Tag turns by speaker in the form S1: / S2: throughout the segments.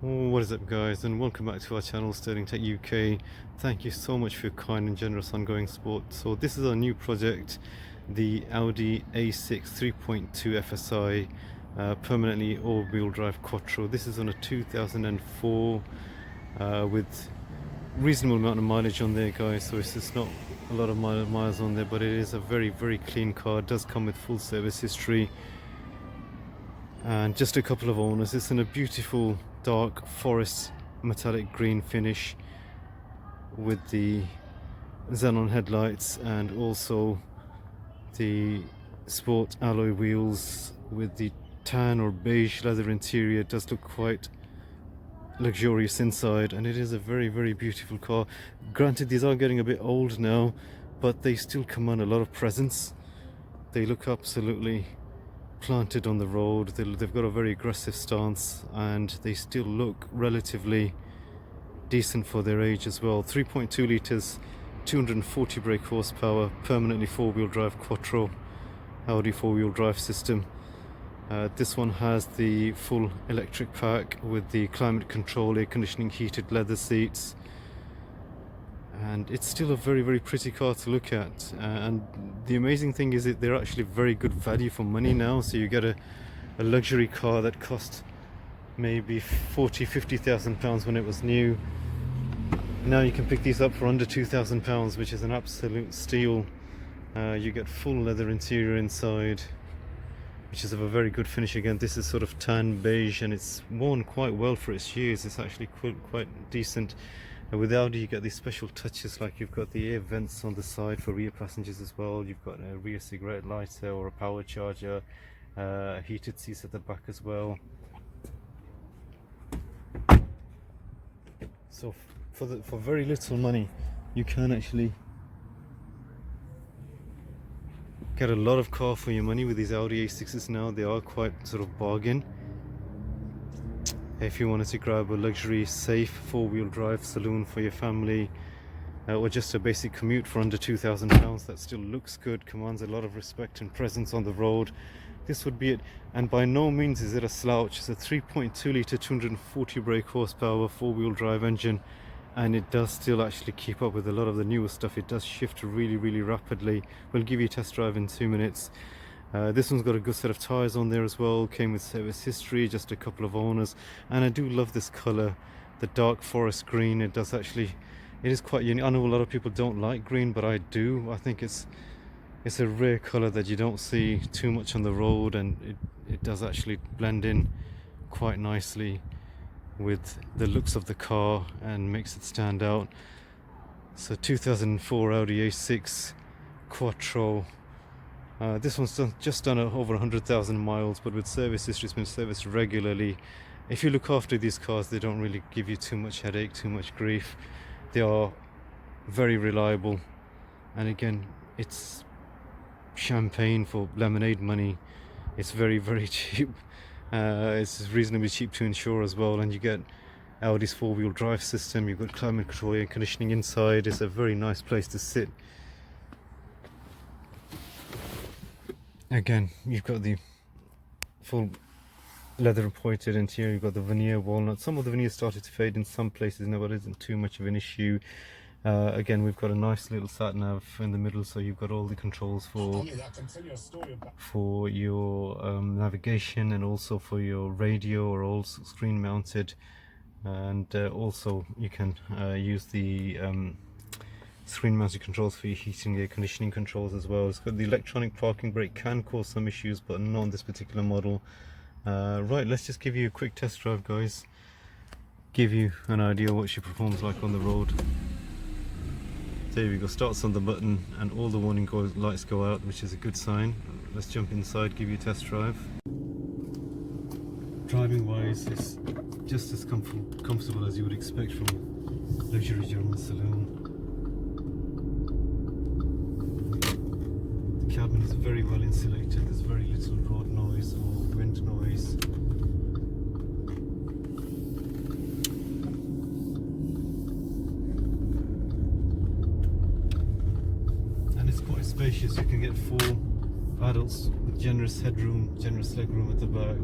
S1: What is up, guys, and welcome back to our channel, Sterling Tech UK. Thank you so much for your kind and generous ongoing support. So this is our new project, the Audi A6 3.2 FSI permanently all-wheel drive Quattro. This is on a 2004 with reasonable amount of mileage on there, guys, so it's just not a lot of miles on there, but it is a very clean car. It does come with full service history and just a couple of owners. It's in a beautiful dark forest metallic green finish with the xenon headlights and also the sport alloy wheels with the tan or beige leather interior. It does look quite luxurious inside, and it is a very beautiful car. Granted, these are getting a bit old now, but they still command a lot of presence. They look absolutely planted on the road. They've got a very aggressive stance, and they still look relatively decent for their age as well. 3.2 litres, 240 brake horsepower, permanently four-wheel drive Quattro, Audi four-wheel drive system. This one has the full electric pack with the climate control, air conditioning, heated leather seats, and it's still a very pretty car to look at. And the amazing thing is that they're actually very good value for money now. So you get a luxury car that cost maybe 40,000-50,000 pounds when it was new. Now you can pick these up for under 2,000 pounds, which is an absolute steal. You get full leather interior inside, which is of a very good finish. Again, this is sort of tan beige, and it's worn quite well for its years. It's actually quite decent. And with Audi, you get these special touches, like you've got the air vents on the side for rear passengers as well. You've got a rear cigarette lighter or a power charger, heated seats at the back as well. So for very little money, you can actually get a lot of car for your money with these Audi A6s now. They are quite sort of bargain. If you wanted to grab a luxury, safe four-wheel drive saloon for your family, or just a basic commute for under 2,000 pounds, that still looks good, commands a lot of respect and presence on the road, this would be it. And by no means is it a slouch. It's a 3.2 litre, 240 brake horsepower four-wheel drive engine, and it does still actually keep up with a lot of the newer stuff. It does shift really rapidly. We'll give you a test drive in 2 minutes. This one's got a good set of tyres on there as well, came with service history, just a couple of owners, and I do love this colour, the dark forest green. It is quite unique. I know a lot of people don't like green, but I do. I think it's a rare colour that you don't see too much on the road, and it does actually blend in quite nicely with the looks of the car and makes it stand out. So 2004 Audi A6 Quattro. This one's just done over 100,000 miles, but with service history, it's been serviced regularly. If you look after these cars, they don't really give you too much headache, too much grief. They are very reliable, and again, it's champagne for lemonade money. It's very cheap. It's reasonably cheap to insure as well, and you get Audi's four-wheel drive system. You've got climate control, air conditioning inside. It's a very nice place to sit. Again, you've got the full leather pointed interior. You've got the veneer walnut. Some of the veneer started to fade in some places now, but it isn't too much of an issue. Again, we've got a nice little sat nav in the middle, so you've got all the controls for your navigation, and also for your radio, or all screen mounted. And also you can use the screen mounted controls for your heating, air conditioning controls as well. It's got the electronic parking brake, can cause some issues, but not on this particular model. Right, let's just give you a quick test drive, guys, give you an idea what she performs like on the road. There we go, starts on the button and all the warning lights go out, which is a good sign. Let's jump inside, give you a test drive. Driving wise, it's just as comfortable as you would expect from luxury German saloon. The cabin is very well insulated. There's very little road noise or wind noise. And it's quite spacious. You can get 4 adults with generous headroom, generous legroom at the back.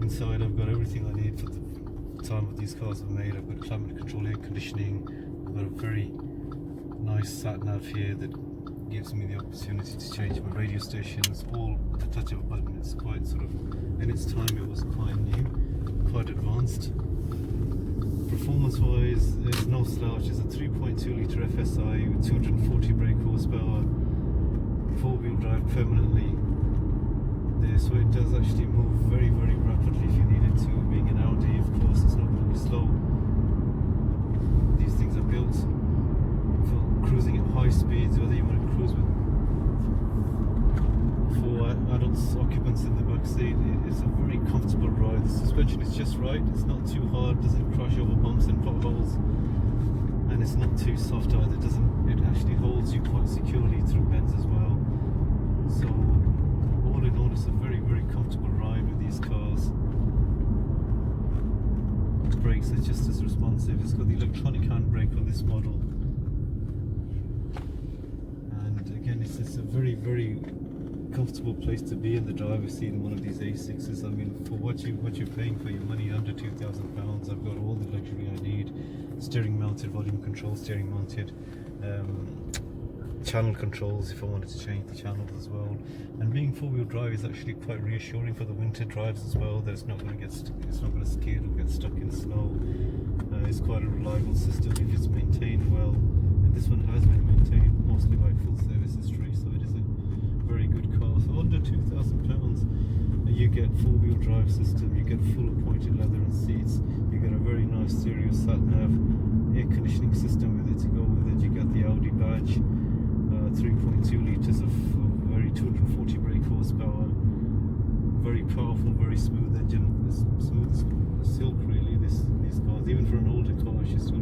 S1: Inside I've got everything I need for the time of these cars were made. I've got climate control, air conditioning, I've got a very nice sat nav here that gives me the opportunity to change my radio stations all with the touch of a button. It's quite sort of, in its time it was quite new, quite advanced. Performance wise, there's no slouch. It's a 3.2 litre FSI with 240 brake horsepower, 4-wheel drive permanently there, so it does actually move very rapidly if you need it to. Being an Audi, of course, it's not going to be slow. These things are built for cruising at high speeds, whether you want to cruise with 4 adult occupants in the back seat. It's a very comfortable ride. The suspension is just right. It's not too hard, doesn't crash over bumps and potholes, and it's not too soft either. It actually holds you quite securely through bends as well. So all in all, it's a very comfortable ride with these cars. The brakes are just as responsive. It's got the electronic handbrake on this model, and again, it's a very comfortable place to be in the driver's seat in one of these A6s. I mean, for what you're paying for your money, under £2,000, I've got all the luxury I need. Steering mounted, volume control, steering mounted, channel controls if I wanted to change the channels as well. And being 4-wheel drive is actually quite reassuring for the winter drives as well. That it's not going to skid or get stuck in snow. It's quite a reliable system if it's maintained well, and this one has been maintained mostly by full service history, so it is a very good car. So under £2,000 you get 4-wheel drive system, you get full appointed leather and seats, you get a very nice stereo sat nav, air conditioning system with it to go with it, you get the Audi badge, 3.2 litres of very 240 brake horsepower, very powerful, very smooth engine, as smooth as silk really. These cars, even for an older car, she still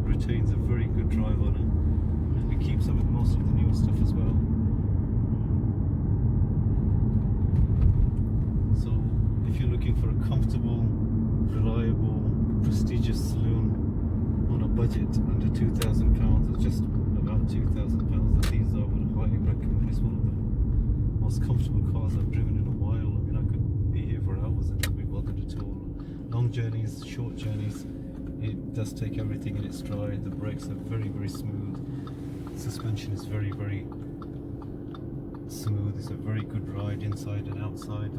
S1: retains a very good drive on it, and it keeps up with most of the newer stuff as well. So if you're looking for a comfortable, reliable, prestigious saloon on a budget under £2,000 or just about £2,000, these I would highly recommend. It's one of the most comfortable cars I've driven in a while. I mean, I could be here for hours and not be bothered at all. Long journeys, short journeys, it does take everything in its stride. The brakes are very smooth. Suspension is very smooth. It's a very good ride inside and outside.